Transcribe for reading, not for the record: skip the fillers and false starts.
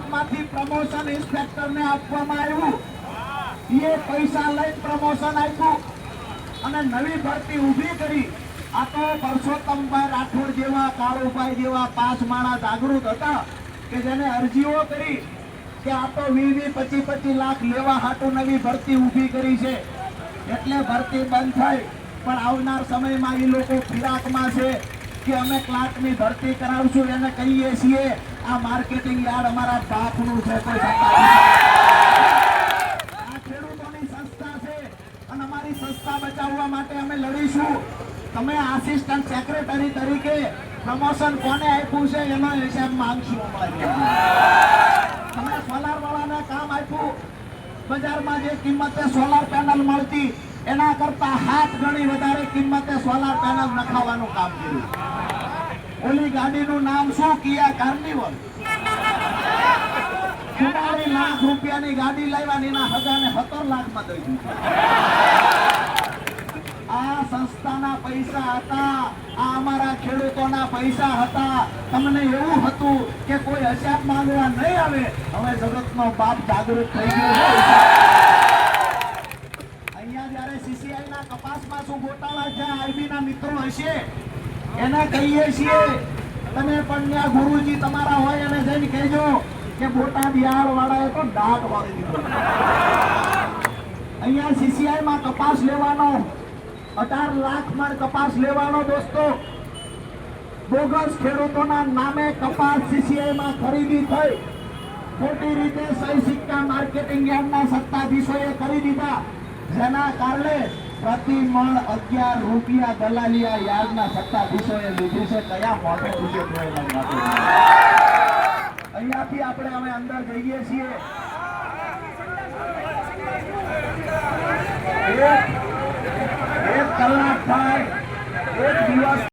વિભાગમાંથી પ્રમોશન ઇન્સ્પેક્ટરને આપવામાં આવ્યું, એ પૈસા લઈ પ્રમોશન આપ્યું અને નવી ભરતી ઊભી કરી. આ તો પરસોત્તમભાઈ રાઠોડ જેવા, કાળુભાઈ જેવા 5 માણસ જાગૃત હતા કે જેને અરજીઓ કરી કે આ તો 20-25 લાખ લેવા હાટુ નવી ભરતી ઊભી કરી છે, એટલે ભરતી બંધ થઈ. પણ આવનાર સમયમાં એ લોકો ફિરાકમાં છે કે અમે ક્લાર્કની ભરતી કરાવશું. એને કહીએ છીએ આ માર્કેટિંગ યાર્ડ અમારા બાપનું છે, કોઈ સત્તા આ ખેડૂતોની સંસ્થા છે અને અમારી સંસ્થા બચાવવા માટે અમે લડીશું. તમે આસિસ્ટન્ટ સેક્રેટરી તરીકે પ્રમોશન કોને આપ્યું છે એનો હિસાબ માંગશું. તમે સોલાર વાળાને કામ આપ્યું, બજારમાં જે કિંમતે સોલાર પેનલ મળતી એના કરતા 7 ગણી વધારે કિંમતે સોલાર પેનલ નખાવવાનું કામ કર્યું. ઓલી ગાડીનું નામ શું? કિયા કાર્નિવલ. 44 લાખ રૂપિયાની ગાડી લાવ્યા, એના હગાને 17 લાખમાં દઈ દીધું. આ સંસ્થાના પૈસા હતા, આ અમારા ખેડૂતોના પૈસા હતા. તમને એવું હતું કે કોઈ હિસાબ માંગવા નહીં આવે. હવે જગતનો બાપ જાગૃત થઈ ગયો છે. અહીંયા જયારે સીસીઆઈ ના કપાસમાં શું ગોટાળા છે, આઈબી ના મિત્રો હશે એને કહીએ છીએ તમે પણ ત્યાં ગુરુજી તમારા હોય એને જઈને કહેજો કે બોટાદ યાર્ડ વાળાએ તો ડાક વાળી દીધો. અહીંયા સીસીઆઈ માં કપાસ લેવાનો 18 લાખ મણ કપાસ લેવાનો દોસ્તો. બોગસ ખેડૂતોના નામે કપાસ સીસીઆઈ માં ખરીદી થઈ. ખોટી રીતે સહી સિક્કા માર્કેટિંગ યાર્ડના સત્તાધીશોએ કરી દીધા, જેના કારણે પ્રતિ મણ 11 રૂપિયા દલાલિયા યાર્ડના સત્તાધીશોએ લીધી છે. કયા મોઢે પૂછે અહીંયાથી આપણે અમે અંદર જઈએ છીએ.